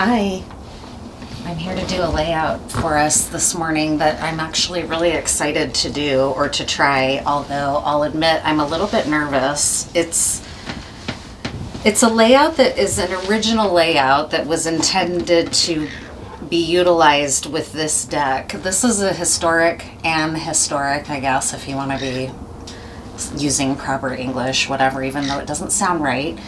Hi, I'm here to do a layout for us this morning that I'm actually really excited to do or to try, although I'll admit I'm a little bit nervous. It's a layout that is an original layout that was intended to be utilized with this deck. This is a historic, I guess, if you want to be using proper English, whatever, even though it doesn't sound right.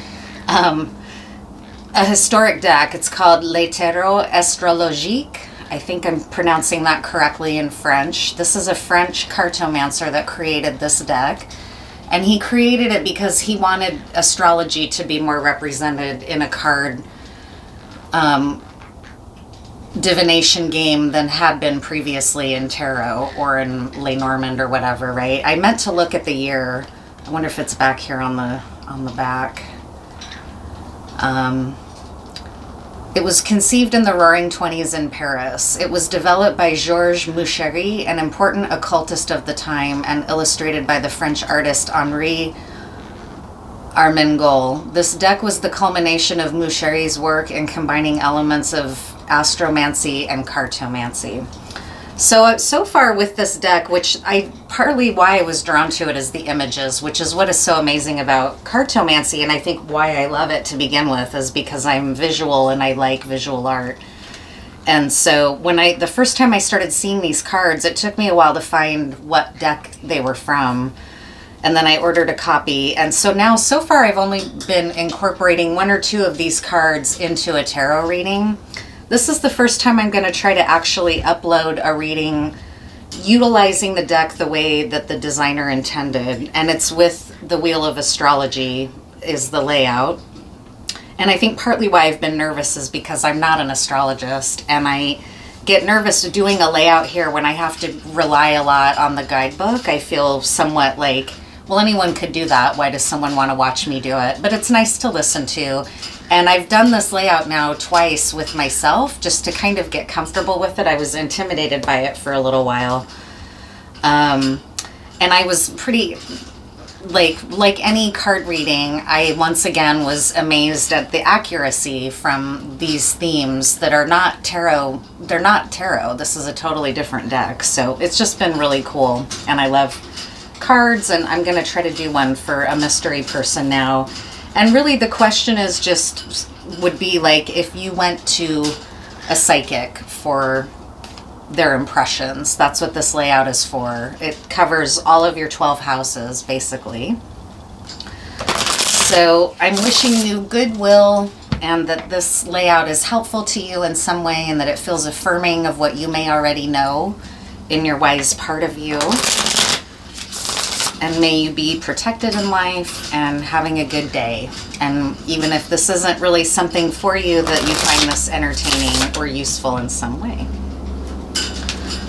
A historic deck. It's called Tarot Astrologique. I think I'm pronouncing that correctly in French. This is a French cartomancer that created this deck. And he created it because he wanted astrology to be more represented in a card divination game than had been previously in tarot or in Lenormand or whatever, right? I meant to look at the year. I wonder if it's back here on the back. It was conceived in the Roaring Twenties in Paris. It was developed by Georges Muchery, an important occultist of the time, and illustrated by the French artist Henri Armengol. This deck was the culmination of Muchery's work in combining elements of astromancy and cartomancy. So far with this deck, which partly why I was drawn to it is the images, which is what is so amazing about cartomancy, and I think why I love it to begin with is because I'm visual and I like visual art. And so the first time I started seeing these cards, it took me a while to find what deck they were from. And then I ordered a copy. And so far I've only been incorporating one or two of these cards into a tarot reading. This is the first time I'm going to try to actually upload a reading utilizing the deck the way that the designer intended. And it's with the Wheel of Astrology is the layout. And I think partly why I've been nervous is because I'm not an astrologist. And I get nervous doing a layout here when I have to rely a lot on the guidebook. I feel somewhat like, well, anyone could do that. Why does someone want to watch me do it? But it's nice to listen to. And I've done this layout now twice with myself just to kind of get comfortable with it. I was intimidated by it for a little while. And I was pretty, like any card reading, I once again was amazed at the accuracy from these themes that are not tarot. They're not tarot. This is a totally different deck. So it's just been really cool. And I love cards, and I'm going to try to do one for a mystery person now. And really the question is would be like if you went to a psychic for their impressions. That's what this layout is for. It covers all of your 12 houses, basically. So I'm wishing you goodwill and that this layout is helpful to you in some way and that it feels affirming of what you may already know in your wise part of you. And may you be protected in life and having a good day. And even if this isn't really something for you, that you find this entertaining or useful in some way.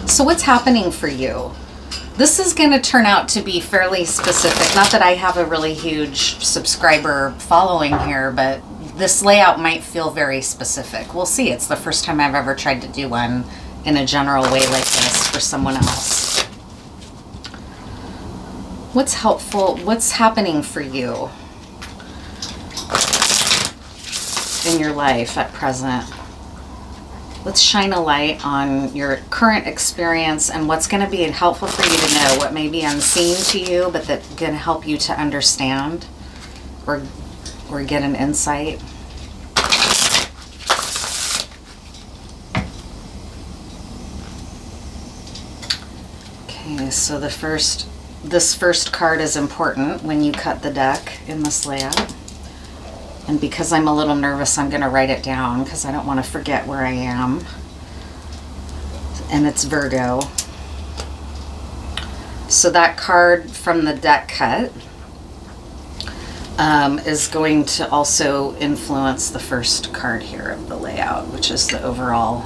So what's happening for you? This is going to turn out to be fairly specific. Not that I have a really huge subscriber following here, but this layout might feel very specific. We'll see. It's the first time I've ever tried to do one in a general way like this for someone else. What's helpful? What's happening for you in your life at present? Let's shine a light on your current experience and what's going to be helpful for you to know, what may be unseen to you, but that's going to help you to understand or get an insight. Okay, so this first card is important when you cut the deck in this layout. And because I'm a little nervous, I'm going to write it down because I don't want to forget where I am. And it's Virgo. So that card from the deck cut is going to also influence the first card here of the layout, which is the overall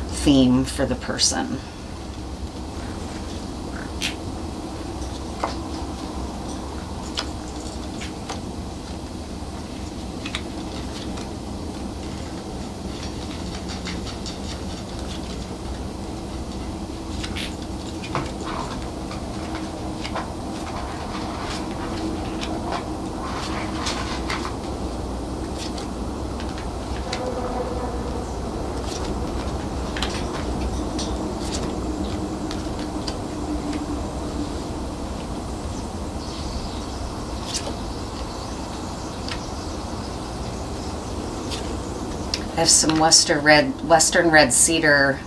theme for the person. I have some Western red cedar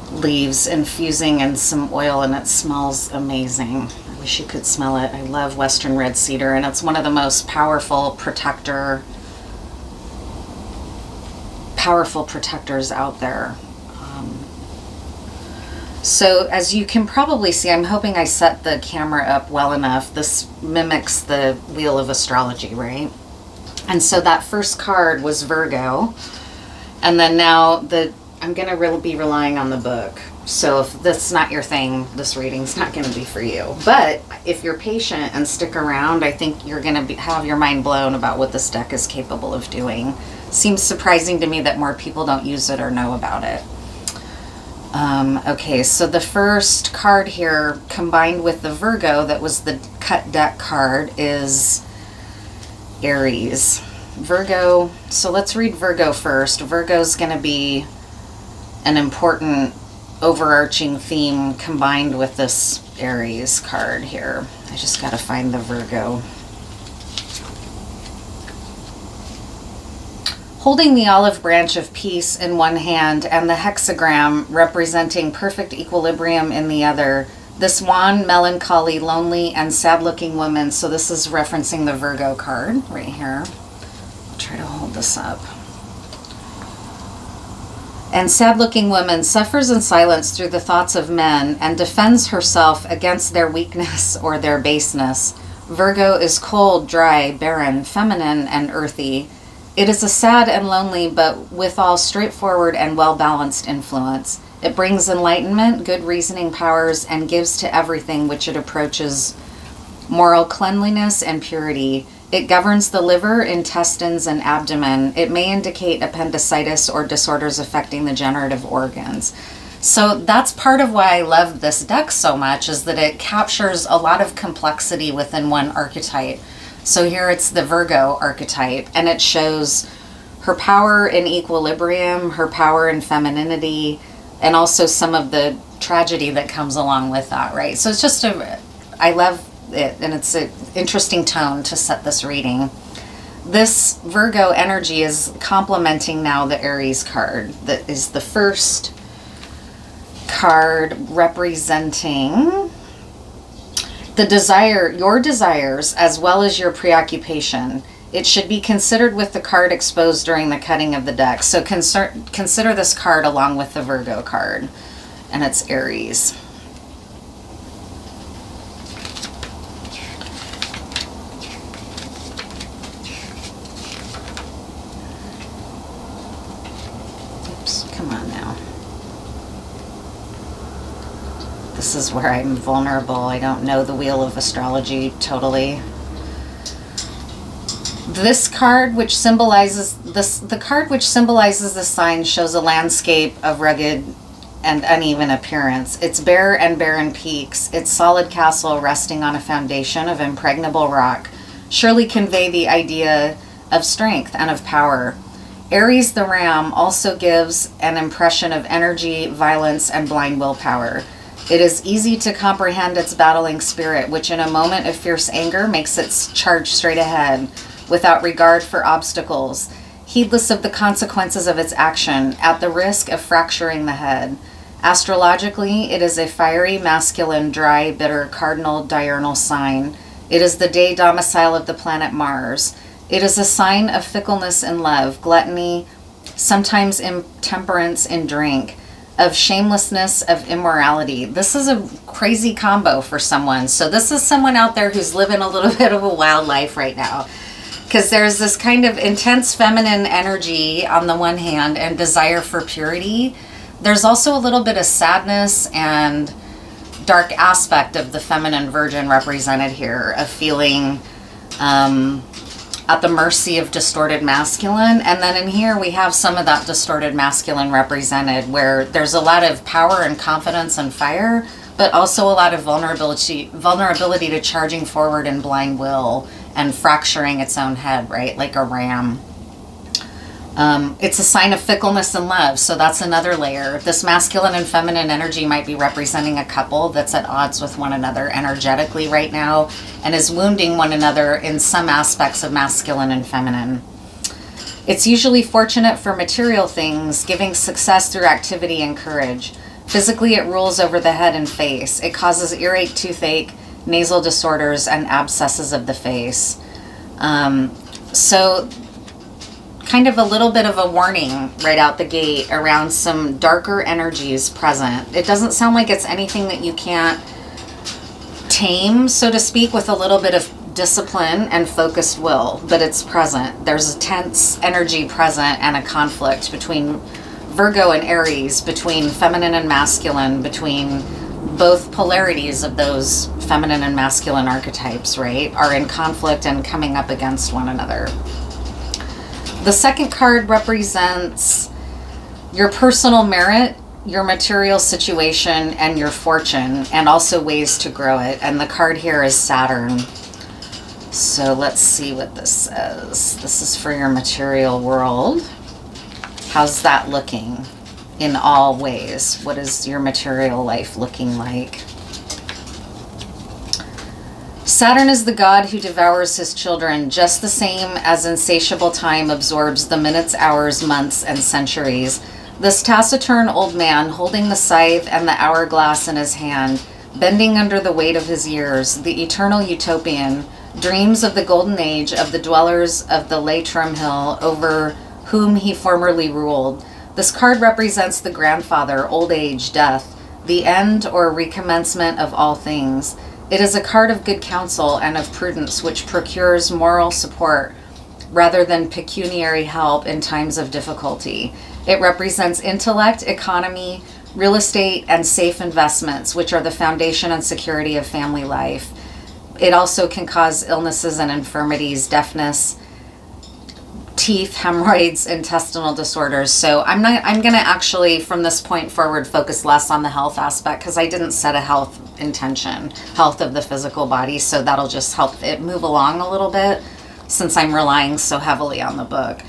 leaves infusing in some oil, and it smells amazing. I wish you could smell it. I love Western red cedar, and it's one of the most powerful protectors out there. So as you can probably see, I'm hoping I set the camera up well enough. This mimics the Wheel of Astrology, right? And so that first card was Virgo. And then now I'm going to be relying on the book. So if that's not your thing, this reading's not going to be for you. But if you're patient and stick around, I think you're going to have your mind blown about what this deck is capable of doing. Seems surprising to me that more people don't use it or know about it. Okay, so the first card here, combined with the Virgo that was the cut deck card, is Aries. Virgo, so let's read Virgo first. Virgo's going to be an important overarching theme combined with this Aries card here. I just got to find the Virgo. Holding the olive branch of peace in one hand and the hexagram representing perfect equilibrium in the other, this wan, melancholy, lonely, and sad-looking woman, so this is referencing the Virgo card right here. I'll try to hold this up. And sad-looking woman suffers in silence through the thoughts of men and defends herself against their weakness or their baseness. Virgo is cold, dry, barren, feminine, and earthy. It is a sad and lonely, but withal straightforward and well-balanced influence. It brings enlightenment, good reasoning powers, and gives to everything which it approaches moral cleanliness and purity. It governs the liver, intestines, and abdomen. It may indicate appendicitis or disorders affecting the generative organs. So that's part of why I love this deck so much, is that it captures a lot of complexity within one archetype. So here it's the Virgo archetype, and it shows her power in equilibrium, her power in femininity, and also some of the tragedy that comes along with that, right? So it's just I love it, and it's an interesting tone to set this reading. This Virgo energy is complementing now the Aries card. That is the first card representing your desires, as well as your preoccupation. It should be considered with the card exposed during the cutting of the deck. So consider this card along with the Virgo card, and it's Aries. Oops, come on now. This is where I'm vulnerable. I don't know the Wheel of Astrology totally. This card, which symbolizes the card which symbolizes the sign, shows a landscape of rugged and uneven appearance. Its bare and barren peaks, its solid castle resting on a foundation of impregnable rock, surely convey the idea of strength and of power. Aries the ram also gives an impression of energy, violence, and blind willpower. It is easy to comprehend its battling spirit, which in a moment of fierce anger makes it charge straight ahead, without regard for obstacles, heedless of the consequences of its action, at the risk of fracturing the head. Astrologically, it is a fiery, masculine, dry, bitter, cardinal, diurnal sign. It is the day domicile of the planet Mars. It is a sign of fickleness in love, gluttony, sometimes intemperance in drink, of shamelessness, of immorality. This is a crazy combo for someone. So this is someone out there who's living a little bit of a wild life right now, because there's this kind of intense feminine energy on the one hand and desire for purity. There's also a little bit of sadness and dark aspect of the feminine virgin represented here, of feeling at the mercy of distorted masculine. And then in here we have some of that distorted masculine represented, where there's a lot of power and confidence and fire, but also a lot of vulnerability to charging forward in blind will and fracturing its own head, right? Like a ram. It's a sign of fickleness in love. So that's another layer. This masculine and feminine energy might be representing a couple that's at odds with one another energetically right now, and is wounding one another in some aspects of masculine and feminine. It's usually fortunate for material things, giving success through activity and courage. Physically, it rules over the head and face. It causes earache, toothache, nasal disorders, and abscesses of the face. So kind of a little bit of a warning right out the gate around some darker energies present. It doesn't sound like it's anything that you can't tame, so to speak, with a little bit of discipline and focused will, but it's present. There's a tense energy present and a conflict between Virgo and Aries, between feminine and masculine, between both polarities of those feminine and masculine archetypes, right, are in conflict and coming up against one another. The second card represents your personal merit, your material situation, and your fortune, and also ways to grow it. And the card here is Saturn. So let's see what this says. This is for your material world. How's that looking in all ways? What is your material life looking like? Saturn is the god who devours his children, just the same as insatiable time absorbs the minutes, hours, months, and centuries. This taciturn old man, holding the scythe and the hourglass in his hand, bending under the weight of his years, the eternal utopian, dreams of the golden age of the dwellers of the Leitrim Hill over whom he formerly ruled. This card represents the grandfather, old age, death, the end or recommencement of all things. It is a card of good counsel and of prudence, which procures moral support rather than pecuniary help in times of difficulty. It represents intellect, economy, real estate, and safe investments, which are the foundation and security of family life. It also can cause illnesses and infirmities, deafness, teeth, hemorrhoids, intestinal disorders. So I'm going to actually, from this point forward, focus less on the health aspect because I didn't set a health intention, health of the physical body. So that'll just help it move along a little bit since I'm relying so heavily on the book.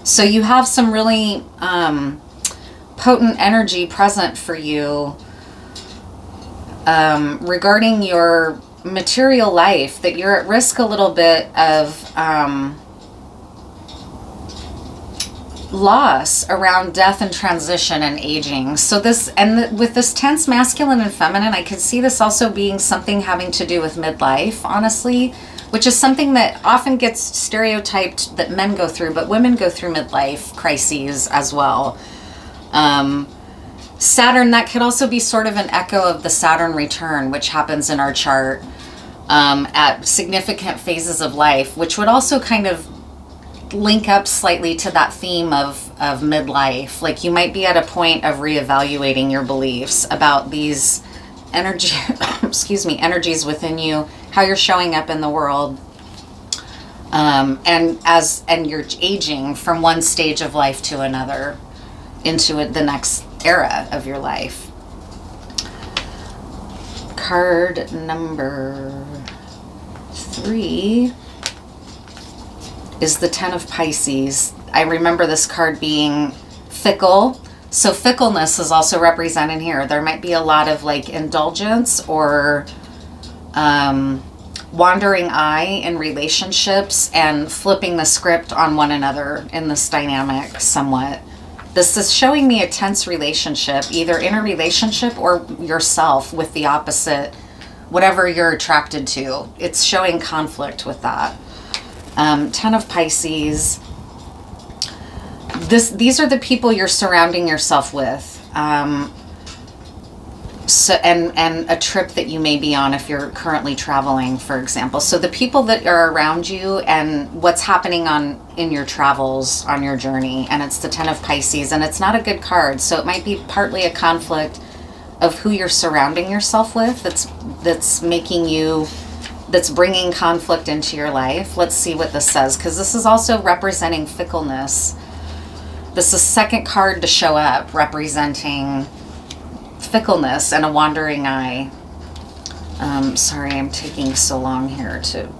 So you have some really potent energy present for you regarding your material life, that you're at risk a little bit of loss around death and transition and aging. So this, and with this tense masculine and feminine, I could see this also being something having to do with midlife, honestly, which is something that often gets stereotyped that men go through, but women go through midlife crises as well. Saturn, that could also be sort of an echo of the Saturn return, which happens in our chart at significant phases of life, which would also kind of link up slightly to that theme of midlife. Like you might be at a point of reevaluating your beliefs about these energies within you, how you're showing up in the world, and you're aging from one stage of life to another into the next era of your life. Card number 3 is the Ten of Pisces. I remember this card being fickle. So fickleness is also represented here. There might be a lot of like indulgence or wandering eye in relationships and flipping the script on one another in this dynamic somewhat. This is showing me a tense relationship, either in a relationship or yourself with the opposite, whatever you're attracted to. It's showing conflict with that. Ten of Pisces. These are the people you're surrounding yourself with. So and a trip that you may be on if you're currently traveling, for example. So the people that are around you and what's happening in your travels, on your journey. And it's the Ten of Pisces, and it's not a good card. So it might be partly a conflict of who you're surrounding yourself with that's bringing conflict into your life. Let's see what this says, because this is also representing fickleness. This is second card to show up, representing fickleness and a wandering eye. Sorry, I'm taking so long here to...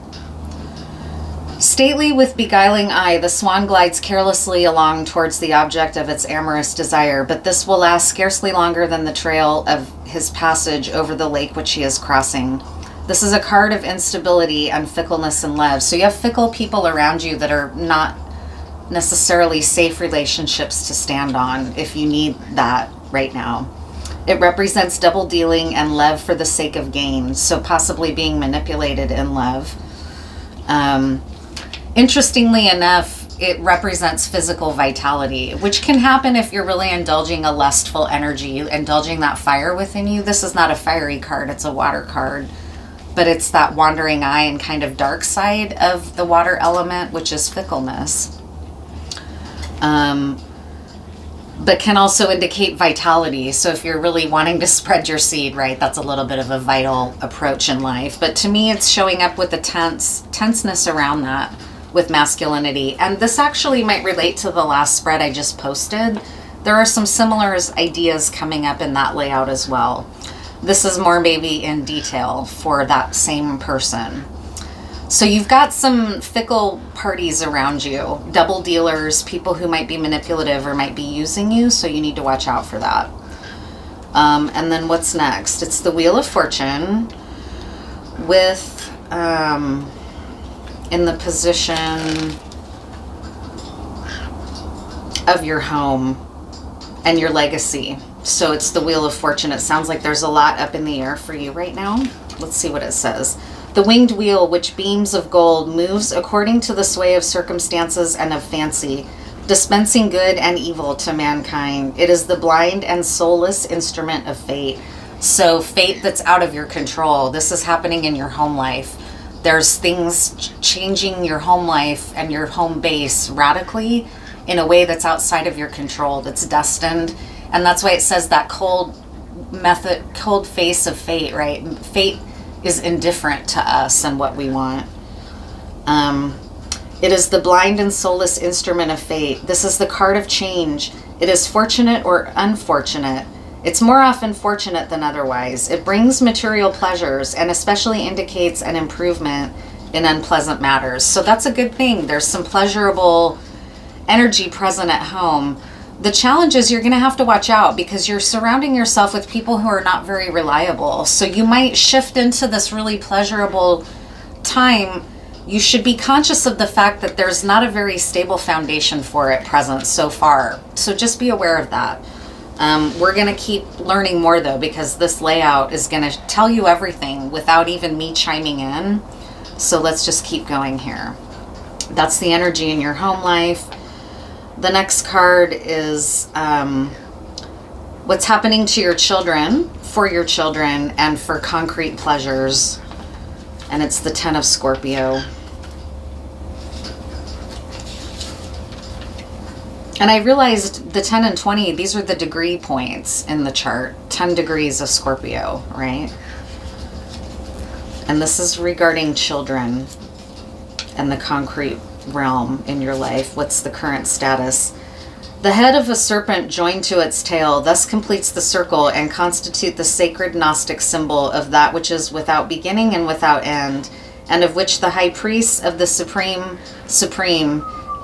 Stately with beguiling eye, the swan glides carelessly along towards the object of its amorous desire, but this will last scarcely longer than the trail of his passage over the lake which he is crossing. This is a card of instability and fickleness in love. So you have fickle people around you that are not necessarily safe relationships to stand on if you need that right now. It represents double dealing and love for the sake of gain, so possibly being manipulated in love. Interestingly enough, it represents physical vitality, which can happen if you're really indulging a lustful energy, indulging that fire within you. This is not a fiery card, it's a water card, but it's that wandering eye and kind of dark side of the water element, which is fickleness. But can also indicate vitality. So if you're really wanting to spread your seed, right, that's a little bit of a vital approach in life. But to me, it's showing up with the tenseness around that with masculinity. And this actually might relate to the last spread I just posted. There are some similar ideas coming up in that layout as well. This is more maybe in detail for that same person. So you've got some fickle parties around you, double dealers, people who might be manipulative or might be using you, so you need to watch out for that. And then what's next? It's the Wheel of Fortune with, in the position of your home and your legacy. So it's the Wheel of Fortune. It sounds like there's a lot up in the air for you right now. Let's see what it says. The winged wheel, which beams of gold, moves according to the sway of circumstances and of fancy, dispensing good and evil to mankind. It is the blind and soulless instrument of fate. So fate that's out of your control. This is happening in your home life. There's things changing your home life and your home base radically in a way that's outside of your control, that's destined. And that's why it says that cold face of fate, right? Fate is indifferent to us and what we want. It is the blind and soulless instrument of fate. This is the card of change. It is fortunate or unfortunate. It's more often fortunate than otherwise. It brings material pleasures and especially indicates an improvement in unpleasant matters. So that's a good thing. There's some pleasurable energy present at home. The challenge is you're going to have to watch out because you're surrounding yourself with people who are not very reliable. So you might shift into this really pleasurable time. You should be conscious of the fact that there's not a very stable foundation for it present so far. So just be aware of that. We're going to keep learning more though, because this layout is going to tell you everything without even me chiming in. So let's just keep going here. That's the energy in your home life. The next card is what's happening to your children, for your children, and for concrete pleasures. And it's the 10 of Scorpio. And I realized the 10 and 20, these are the degree points in the chart. 10 degrees of Scorpio, right? And this is regarding children and the concrete realm in your life. What's the current status? The head of a serpent joined to its tail thus completes the circle and constitute the sacred Gnostic symbol of that which is without beginning and without end, and of which the high priests of the supreme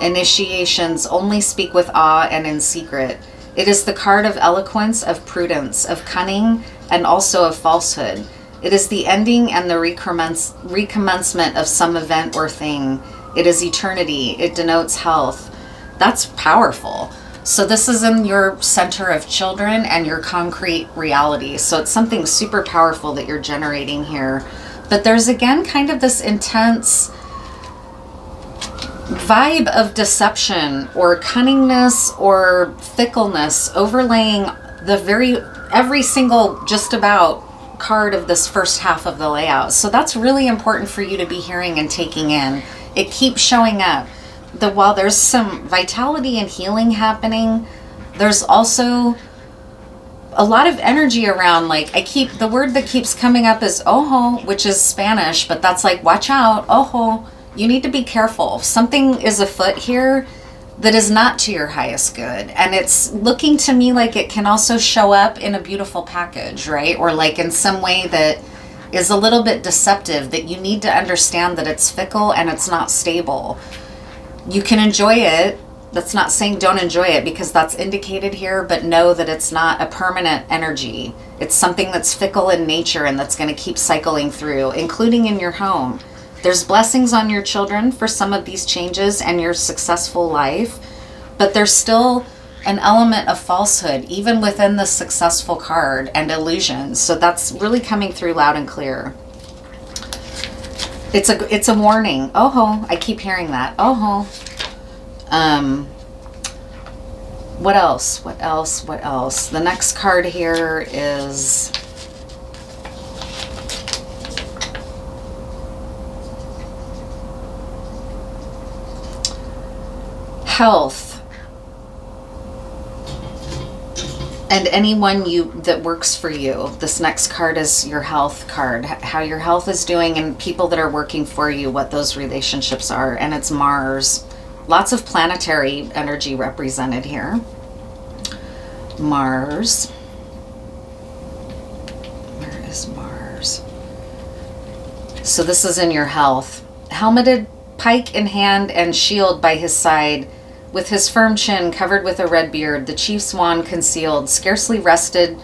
initiations only speak with awe and in secret. It is the card of eloquence, of prudence, of cunning, and also of falsehood. It is the ending and the recommencement of some event or thing. It is eternity. It denotes health. That's powerful. So this is in your center of children and your concrete reality. So it's something super powerful that you're generating here. But there's again kind of this intense vibe of deception or cunningness or fickleness overlaying every single just about card of this first half of the layout. So that's really important for you to be hearing and taking in. It keeps showing up. While there's some vitality and healing happening, there's also a lot of energy around, like the word that keeps coming up is ojo, which is Spanish, but that's like, watch out, ojo, you need to be careful. Something is afoot here that is not to your highest good. And it's looking to me like it can also show up in a beautiful package, right? Or like in some way that is a little bit deceptive, that you need to understand that it's fickle and it's not stable. You can enjoy it. That's not saying don't enjoy it, because that's indicated here, but know that it's not a permanent energy. It's something that's fickle in nature and that's going to keep cycling through, including in your home. There's blessings on your children for some of these changes and your successful life, but there's still an element of falsehood even within the successful card and illusions. So that's really coming through loud and clear. It's a warning. Oh ho, I keep hearing that. Oh ho. What else? What else? What else? The next card here is health. And anyone that works for you. This next card is your health card. How your health is doing and people that are working for you, what those relationships are. And it's Mars. Lots of planetary energy represented here. Mars. Where is Mars? So this is in your health. Helmeted, pike in hand and shield by his side, with his firm chin covered with a red beard, the chief's wand concealed, scarcely rested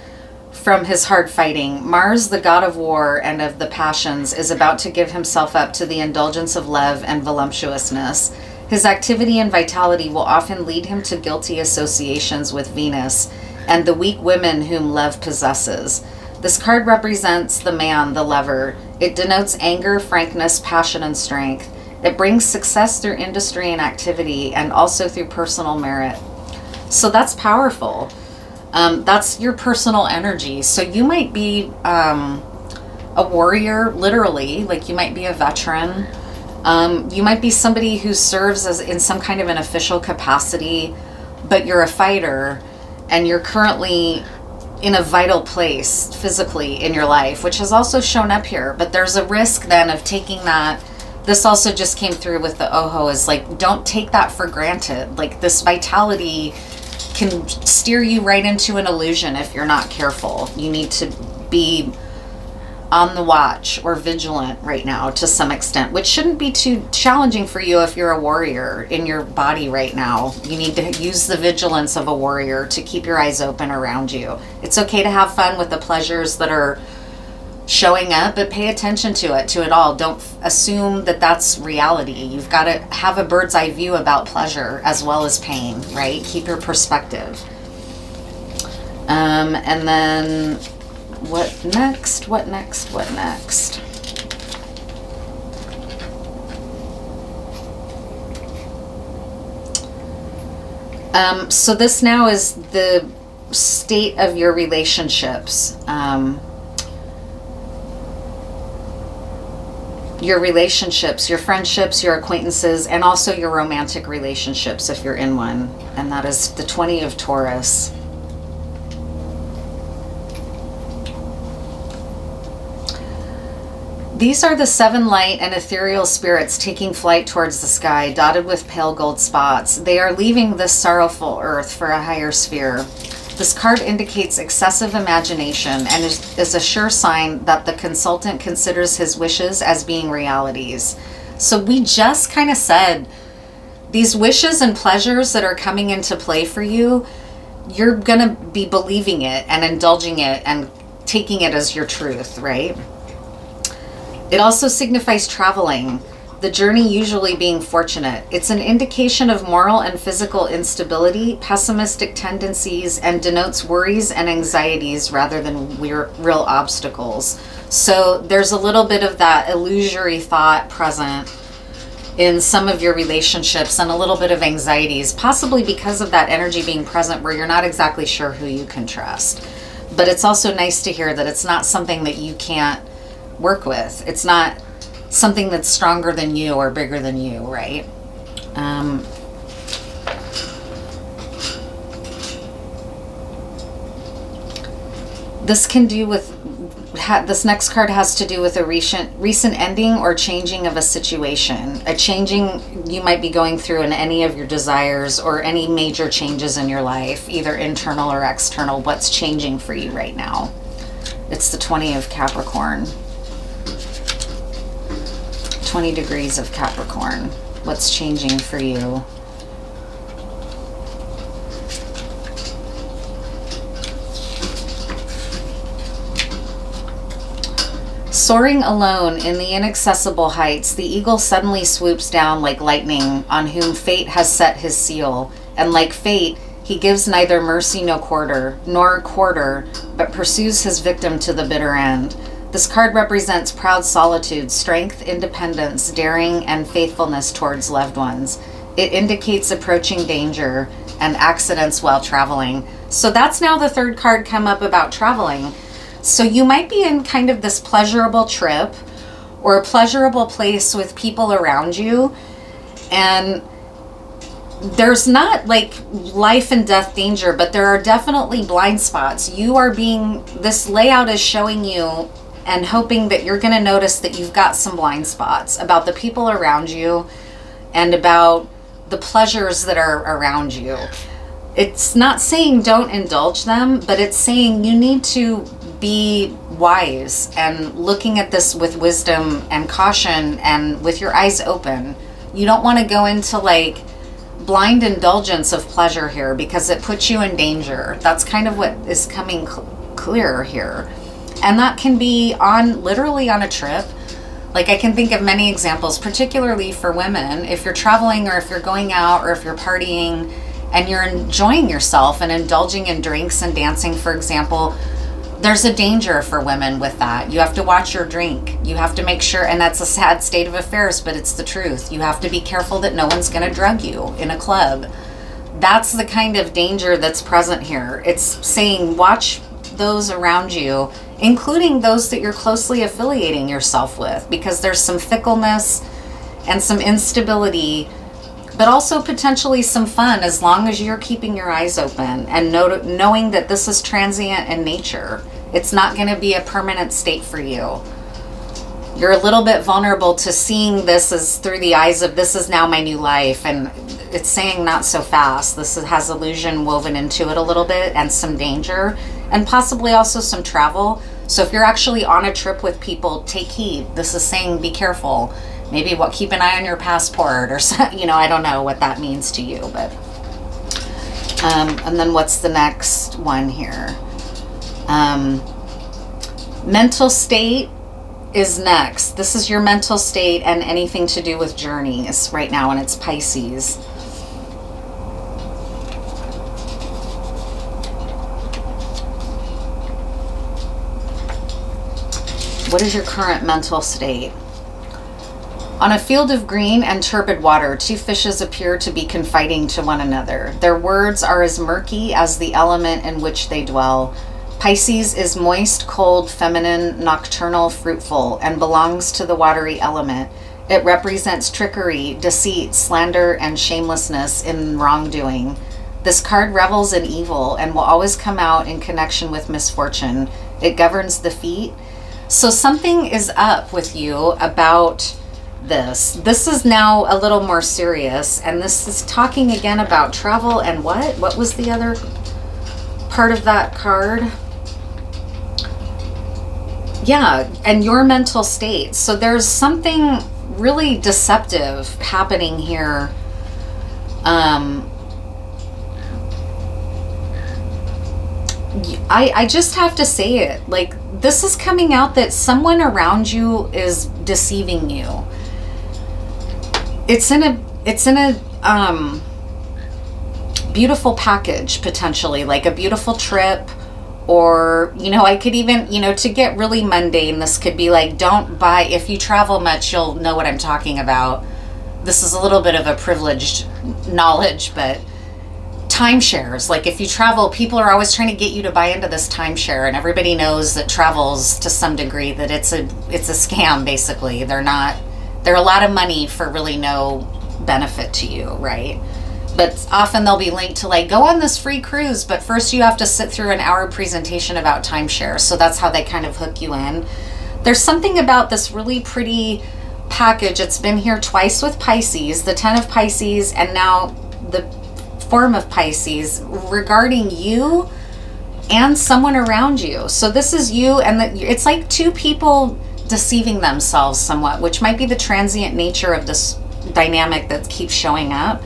from his hard fighting. Mars, the god of war and of the passions, is about to give himself up to the indulgence of love and voluptuousness. His activity and vitality will often lead him to guilty associations with Venus and the weak women whom love possesses. This card represents the man, the lover. It denotes anger, frankness, passion, and strength. It brings success through industry and activity and also through personal merit. So that's powerful. That's your personal energy. So you might be a warrior, literally, like you might be a veteran. You might be somebody who serves as in some kind of an official capacity, but you're a fighter and you're currently in a vital place physically in your life, which has also shown up here. But there's a risk then of taking that. This also just came through with the Oho, is like, don't take that for granted. Like, this vitality can steer you right into an illusion if you're not careful. You need to be on the watch or vigilant right now to some extent, which shouldn't be too challenging for you if you're a warrior in your body right now. You need to use the vigilance of a warrior to keep your eyes open around you. It's okay to have fun with the pleasures that are showing up, but pay attention to it all. Don't assume that that's reality. You've got to have a bird's eye view about pleasure as well as pain, right? Keep your perspective. And then what next? What next? What next? So this now is the state of your relationships. Your relationships, your friendships, your acquaintances, and also your romantic relationships if you're in one. And that is the 20 of Taurus. These are the 7 light and ethereal spirits taking flight towards the sky, dotted with pale gold spots. They are leaving this sorrowful earth for a higher sphere. This card indicates excessive imagination and is a sure sign that the consultant considers his wishes as being realities. So we just kind of said, these wishes and pleasures that are coming into play for you, you're going to be believing it and indulging it and taking it as your truth, right? It also signifies traveling, the journey usually being fortunate. It's an indication of moral and physical instability, pessimistic tendencies, and denotes worries and anxieties rather than real obstacles. So there's a little bit of that illusory thought present in some of your relationships and a little bit of anxieties, possibly because of that energy being present where you're not exactly sure who you can trust. But it's also nice to hear that it's not something that you can't work with. It's not something that's stronger than you or bigger than you, right? This can do with, this next card has to do with a recent ending or changing of a situation. A changing you might be going through in any of your desires or any major changes in your life, either internal or external. What's changing for you right now? It's the 20 of Capricorn. 20 degrees of Capricorn. What's changing for you? Soaring alone in the inaccessible heights, the eagle suddenly swoops down like lightning on whom fate has set his seal, and like fate, he gives neither mercy nor quarter, but pursues his victim to the bitter end. This card represents proud solitude, strength, independence, daring, and faithfulness towards loved ones. It indicates approaching danger and accidents while traveling. So that's now the third card come up about traveling. So you might be in kind of this pleasurable trip or a pleasurable place with people around you, and there's not like life and death danger, but there are definitely blind spots. This layout is showing you and hoping that you're going to notice that you've got some blind spots about the people around you and about the pleasures that are around you. It's not saying don't indulge them, but it's saying you need to be wise and looking at this with wisdom and caution and with your eyes open. You don't want to go into like blind indulgence of pleasure here because it puts you in danger. That's kind of what is coming clear here. And that can be literally on a trip. Like I can think of many examples, particularly for women. If you're traveling or if you're going out or if you're partying and you're enjoying yourself and indulging in drinks and dancing, for example, there's a danger for women with that. You have to watch your drink. You have to make sure, and that's a sad state of affairs, but it's the truth. You have to be careful that no one's going to drug you in a club. That's the kind of danger that's present here. It's saying watch those around you, including those that you're closely affiliating yourself with, because there's some fickleness and some instability, but also potentially some fun as long as you're keeping your eyes open and knowing that this is transient in nature. It's not going to be a permanent state for you. You're a little bit vulnerable to seeing this as through the eyes of this is now my new life, and it's saying not so fast. This has illusion woven into it a little bit and some danger and possibly also some travel. So if you're actually on a trip with people, take heed. This is saying be careful. Maybe keep an eye on your passport or I don't know what that means to you, but and then what's the next one here? Mental state is next. This is your mental state and anything to do with journeys right now, and it's Pisces. What is your current mental state? On a field of green and turbid water, two fishes appear to be confiding to one another. Their words are as murky as the element in which they dwell. Pisces is moist, cold, feminine, nocturnal, fruitful, and belongs to the watery element. It represents trickery, deceit, slander, and shamelessness in wrongdoing. This card revels in evil and will always come out in connection with misfortune. It governs the feet. So something is up with you about this. This is now a little more serious, and this is talking again about travel and what was the other part of that card? Yeah, and your mental state. So there's something really deceptive happening here. I just have to say it, like, this is coming out that someone around you is deceiving you. It's in a beautiful package, potentially, like a beautiful trip, or, I could even, to get really mundane, this could be like, don't buy, if you travel much, you'll know what I'm talking about. This is a little bit of a privileged knowledge, but timeshares, like if you travel, people are always trying to get you to buy into this timeshare, and everybody knows that travels to some degree, that it's a scam, basically. They're a lot of money for really no benefit to you, right? But often they'll be linked to like, go on this free cruise, but first you have to sit through an hour presentation about timeshare. So that's how they kind of hook you in. There's something about this really pretty package. It's been here twice with Pisces, the 10 of Pisces, and now the form of Pisces regarding you and someone around you. So this is you, and it's like two people deceiving themselves somewhat, which might be the transient nature of this dynamic that keeps showing up.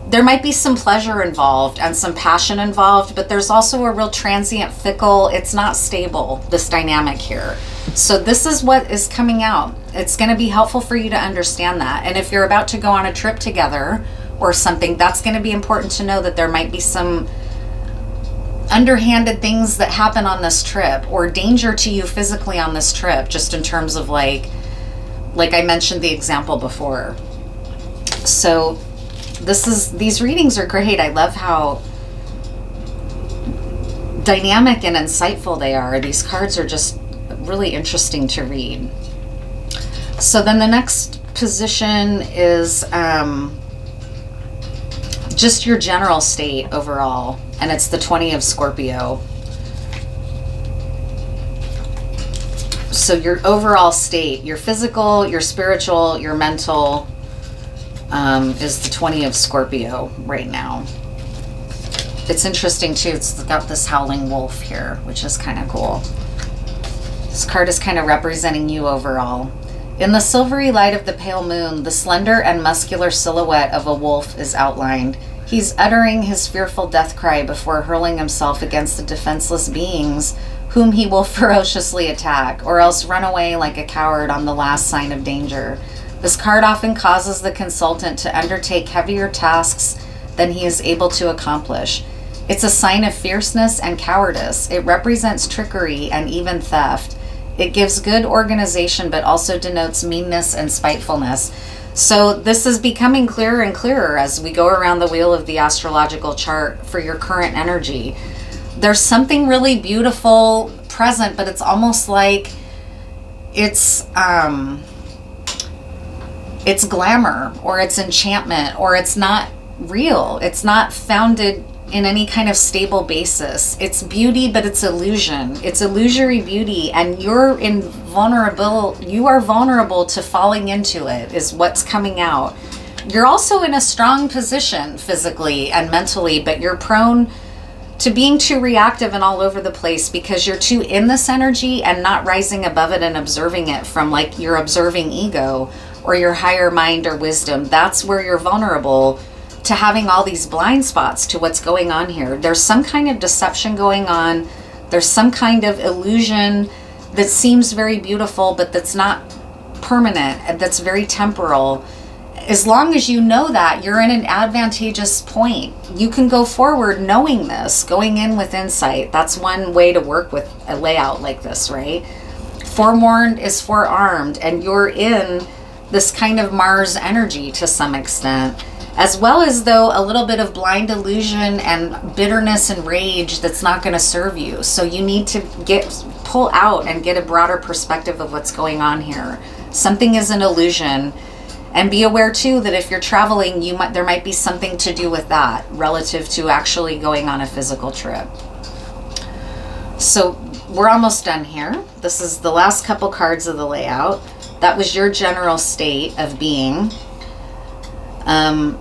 there might be some pleasure involved and some passion involved, but there's also a real transient, fickle, it's not stable, this dynamic here. So this is what is coming out. It's going to be helpful for you to understand that. And if you're about to go on a trip together or something, that's going to be important to know that there might be some underhanded things that happen on this trip, or danger to you physically on this trip, just in terms of like I mentioned the example before. So these readings are great. I love how dynamic and insightful they are. These cards are just really interesting to read. So then the next position is just your general state overall, and it's the 20 of Scorpio. So your overall state, your physical, your spiritual, your mental, is the 20 of Scorpio right now. It's interesting too, it's got this howling wolf here, which is kind of cool. This card is kind of representing you overall. In the silvery light of the pale moon, the slender and muscular silhouette of a wolf is outlined. He's uttering his fearful death cry before hurling himself against the defenseless beings whom he will ferociously attack, or else run away like a coward on the last sign of danger. This card often causes the consultant to undertake heavier tasks than he is able to accomplish. It's a sign of fierceness and cowardice. It represents trickery and even theft. It gives good organization, but also denotes meanness and spitefulness. So this is becoming clearer and clearer as we go around the wheel of the astrological chart for your current energy. There's something really beautiful present, but it's almost like it's glamour, or it's enchantment, or it's not real. It's not founded in any kind of stable basis. It's beauty, but it's illusion. It's illusory beauty, and you are vulnerable to falling into it, is what's coming out. You're also in a strong position physically and mentally, but you're prone to being too reactive and all over the place because you're too in this energy and not rising above it and observing it from like your observing ego or your higher mind or wisdom. That's where you're vulnerable to having all these blind spots to what's going on here. There's some kind of deception going on. There's some kind of illusion that seems very beautiful, but that's not permanent, and that's very temporal. As long as you know that, you're in an advantageous point. You can go forward knowing this, going in with insight. That's one way to work with a layout like this, right? Forewarned is forearmed, and you're in this kind of Mars energy to some extent, as well as though a little bit of blind illusion and bitterness and rage that's not going to serve you. So you need to pull out and get a broader perspective of what's going on here. Something is an illusion, and be aware too that if you're traveling, there might be something to do with that relative to actually going on a physical trip. So we're almost done here. This is the last couple cards of the layout. That was your general state of being.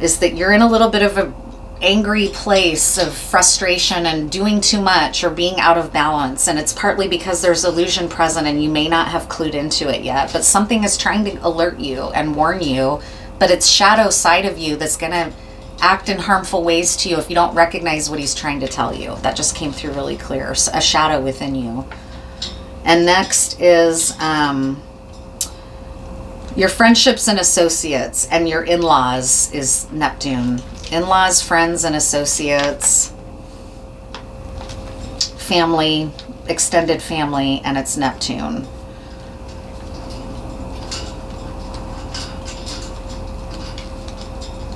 Is that you're in a little bit of an angry place of frustration and doing too much or being out of balance, and it's partly because there's illusion present and you may not have clued into it yet, but something is trying to alert you and warn you, but it's shadow side of you that's going to act in harmful ways to you if you don't recognize what he's trying to tell you. That just came through really clear. A shadow within you. And next is your friendships and associates, and your in-laws is Neptune. In-laws, friends and associates, family, extended family, and it's Neptune.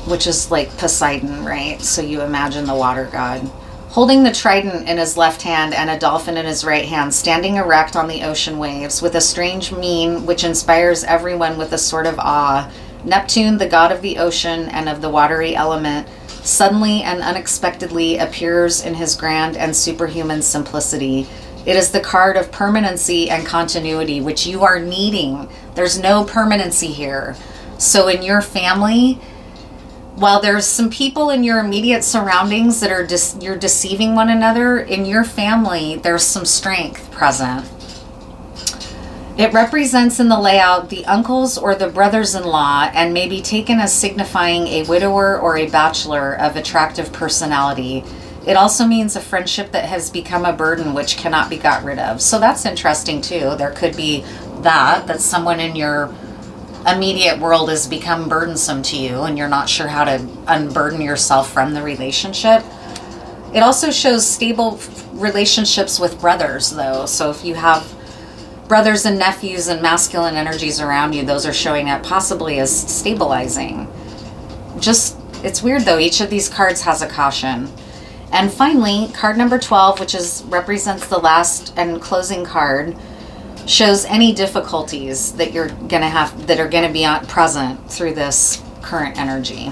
Which is like Poseidon, right? So you imagine the water god. Holding the trident in his left hand and a dolphin in his right hand, standing erect on the ocean waves, with a strange mien which inspires everyone with a sort of awe, Neptune, the god of the ocean and of the watery element, suddenly and unexpectedly appears in his grand and superhuman simplicity. It is the card of permanency and continuity, which you are needing. There's no permanency here. So in your family, while there's some people in your immediate surroundings that are you're deceiving one another, in your family, there's some strength present. It represents in the layout the uncles or the brothers-in-law and may be taken as signifying a widower or a bachelor of attractive personality. It also means a friendship that has become a burden which cannot be got rid of. So that's interesting too. There could be that someone in your immediate world has become burdensome to you and you're not sure how to unburden yourself from the relationship. It also shows stable relationships with brothers though. So if you have brothers and nephews and masculine energies around you, those are showing up possibly as stabilizing. It's weird though, each of these cards has a caution. And finally, card number 12, which represents the last and closing card, shows any difficulties that you're gonna have, that are gonna be present through this current energy.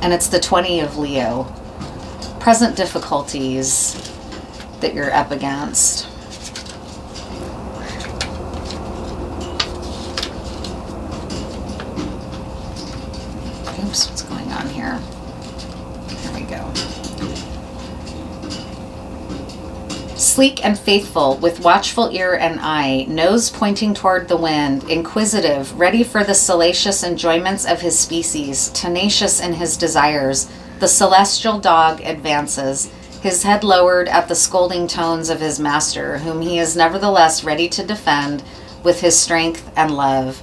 And it's the 20 of Leo. Present difficulties that you're up against. Oops, what's going on here? There we go. Sleek and faithful, with watchful ear and eye, nose pointing toward the wind, inquisitive, ready for the salacious enjoyments of his species, tenacious in his desires, the celestial dog advances, his head lowered at the scolding tones of his master, whom he is nevertheless ready to defend with his strength and love.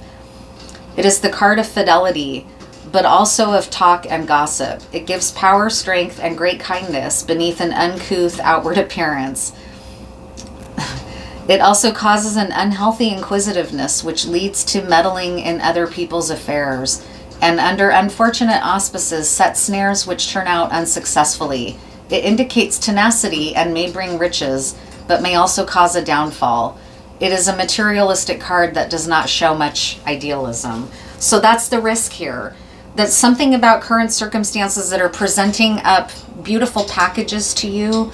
It is the card of fidelity, but also of talk and gossip. It gives power, strength, and great kindness beneath an uncouth outward appearance. It also causes an unhealthy inquisitiveness, which leads to meddling in other people's affairs, and under unfortunate auspices sets snares which turn out unsuccessfully. It indicates tenacity and may bring riches, but may also cause a downfall. It is a materialistic card that does not show much idealism. So that's the risk here. That's something about current circumstances that are presenting up beautiful packages to you.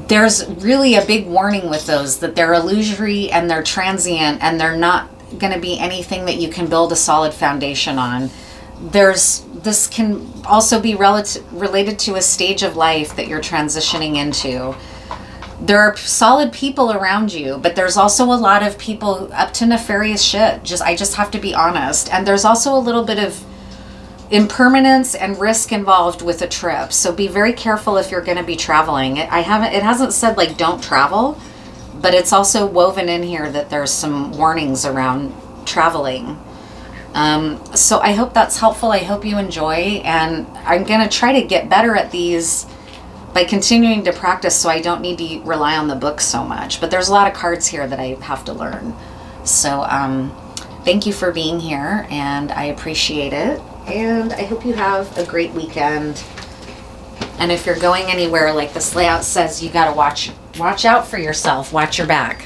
There's really a big warning with those, that they're illusory and they're transient and they're not going to be anything that you can build a solid foundation on. This can also be related to a stage of life that you're transitioning into. There are solid people around you, but there's also a lot of people up to nefarious shit. I just have to be honest. And there's also a little bit of impermanence and risk involved with a trip. So be very careful if you're going to be traveling. It hasn't said like don't travel, but it's also woven in here that there's some warnings around traveling. So I hope that's helpful. I hope you enjoy, and I'm going to try to get better at these by continuing to practice so I don't need to rely on the book so much. But there's a lot of cards here that I have to learn. So thank you for being here, and I appreciate it. And I hope you have a great weekend. And if you're going anywhere, like this layout says, you got to watch out for yourself. Watch your back.